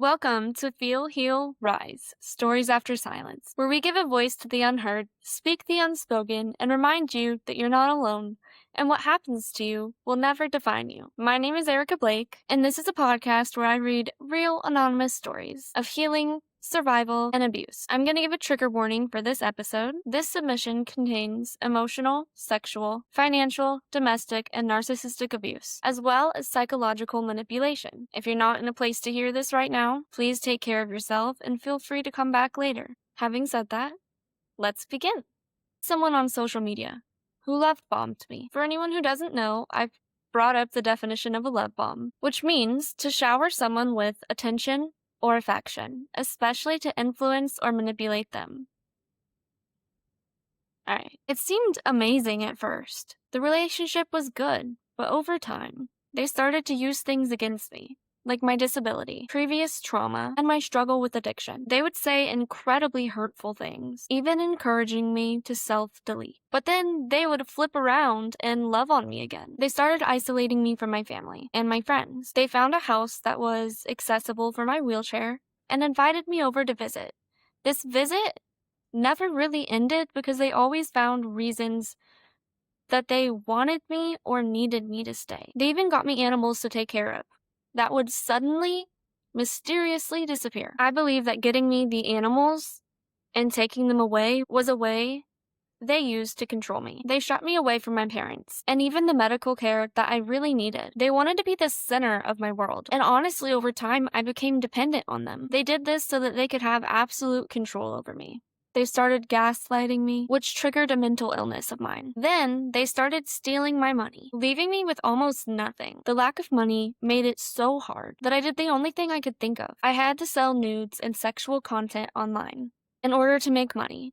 Welcome to Feel, Heal, Rise Stories After Silence, where we give a voice to the unheard, speak the unspoken, and remind you that you're not alone and what happens to you will never define you. My name is Erica Blake, and this is a podcast where I read real anonymous stories of healing, survival, and abuse. I'm going to give a trigger warning for this episode. This submission contains emotional, sexual, financial, domestic, and narcissistic abuse, as well as psychological manipulation. If you're not in a place to hear this right now, please take care of yourself and feel free to come back later. Having said that, let's begin. Someone on social media who love bombed me. For anyone who doesn't know, I've brought up the definition of a love bomb, which means to shower someone with attention or affection, especially to influence or manipulate them. Alright, it seemed amazing at first. The relationship was good, but over time, they started to use things against me, like my disability, previous trauma, and my struggle with addiction. They would say incredibly hurtful things, even encouraging me to self-delete. But then they would flip around and love on me again. They started isolating me from my family and my friends. They found a house that was accessible for my wheelchair and invited me over to visit. This visit never really ended because they always found reasons that they wanted me or needed me to stay. They even got me animals to take care of that would suddenly, mysteriously disappear. I believe that getting me the animals and taking them away was a way they used to control me. They shut me away from my parents and even the medical care that I really needed. They wanted to be the center of my world. And honestly, over time, I became dependent on them. They did this so that they could have absolute control over me. They started gaslighting me, which triggered a mental illness of mine. Then they started stealing my money, leaving me with almost nothing. The lack of money made it so hard that I did the only thing I could think of. I had to sell nudes and sexual content online in order to make money,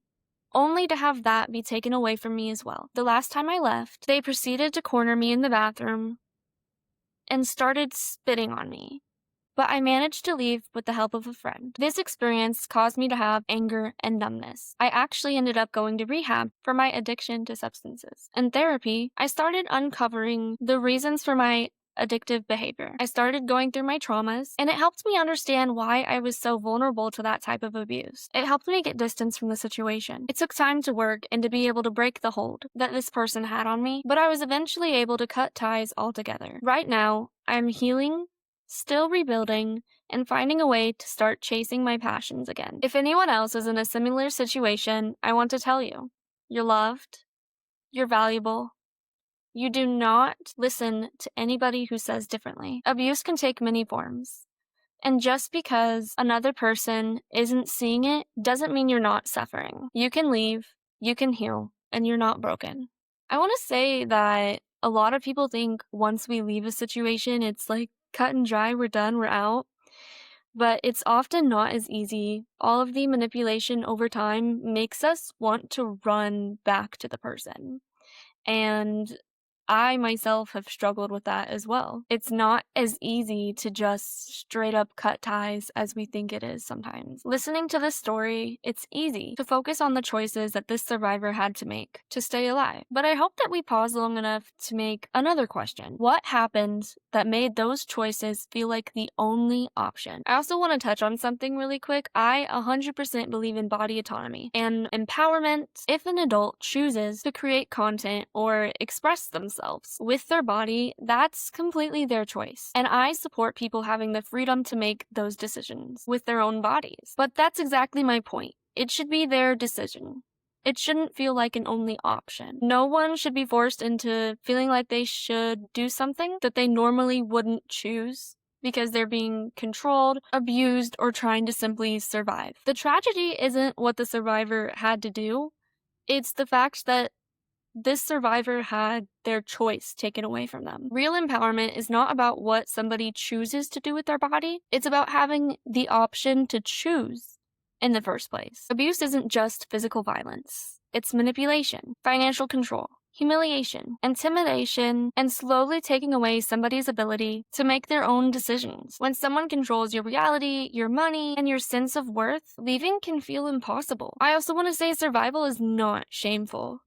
only to have that be taken away from me as well. The last time I left, they proceeded to corner me in the bathroom and started spitting on me. But I managed to leave with the help of a friend. This experience caused me to have anger and numbness. I actually ended up going to rehab for my addiction to substances. In therapy, I started uncovering the reasons for my addictive behavior. I started going through my traumas, and it helped me understand why I was so vulnerable to that type of abuse. It helped me get distance from the situation. It took time to work and to be able to break the hold that this person had on me, but I was eventually able to cut ties altogether. Right now, I'm healing, still rebuilding, and finding a way to start chasing my passions again. If anyone else is in a similar situation, I want to tell you, you're loved, you're valuable. You do not listen to anybody who says differently. Abuse can take many forms. And just because another person isn't seeing it doesn't mean you're not suffering. You can leave, you can heal, and you're not broken. I want to say that a lot of people think once we leave a situation, it's like cut and dry, we're done, we're out. But it's often not as easy. All of the manipulation over time makes us want to run back to the person. And I myself have struggled with that as well. It's not as easy to just straight up cut ties as we think it is sometimes. Listening to this story, it's easy to focus on the choices that this survivor had to make to stay alive. But I hope that we pause long enough to make another question. What happened that made those choices feel like the only option? I also want to touch on something really quick. I 100% believe in body autonomy and empowerment. If an adult chooses to create content or express themselves with their body, that's completely their choice. And I support people having the freedom to make those decisions with their own bodies. But that's exactly my point. It should be their decision. It shouldn't feel like an only option. No one should be forced into feeling like they should do something that they normally wouldn't choose because they're being controlled, abused, or trying to simply survive. The tragedy isn't what the survivor had to do. It's the fact that this survivor had their choice taken away from them. Real empowerment is not about what somebody chooses to do with their body. It's about having the option to choose in the first place. Abuse isn't just physical violence. It's manipulation, financial control, humiliation, intimidation, and slowly taking away somebody's ability to make their own decisions. When someone controls your reality, your money, and your sense of worth, leaving can feel impossible. I also want to say survival is not shameful.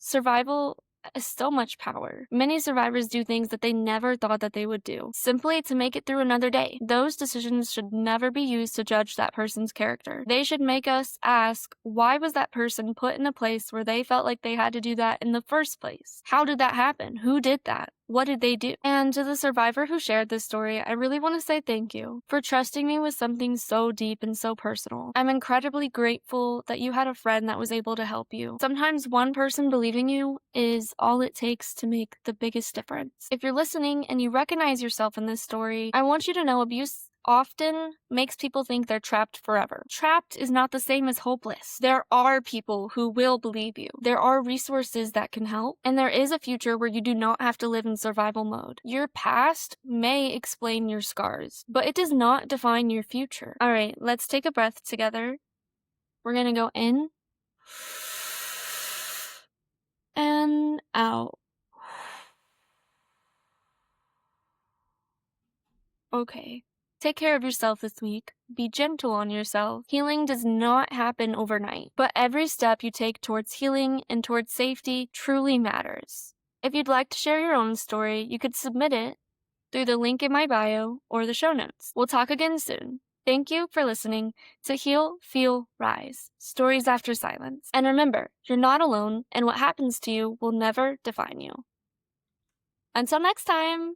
Survival is so much power. Many survivors do things that they never thought that they would do, simply to make it through another day. Those decisions should never be used to judge that person's character. They should make us ask, why was that person put in a place where they felt like they had to do that in the first place? How did that happen? Who did that? What did they do? And to the survivor who shared this story, I really want to say thank you for trusting me with something so deep and so personal. I'm incredibly grateful that you had a friend that was able to help you. Sometimes one person believing you is all it takes to make the biggest difference. If you're listening and you recognize yourself in this story, I want you to know abuse often makes people think they're trapped forever. Trapped is not the same as hopeless. There are people who will believe you. There are resources that can help, and there is a future where you do not have to live in survival mode. Your past may explain your scars, but it does not define your future. All right, let's take a breath together. We're gonna go in and out. Okay. Take care of yourself this week. Be gentle on yourself. Healing does not happen overnight, but every step you take towards healing and towards safety truly matters. If you'd like to share your own story, you could submit it through the link in my bio or the show notes. We'll talk again soon. Thank you for listening to Heal, Feel, Rise, Stories After Silence. And remember, you're not alone, and what happens to you will never define you. Until next time!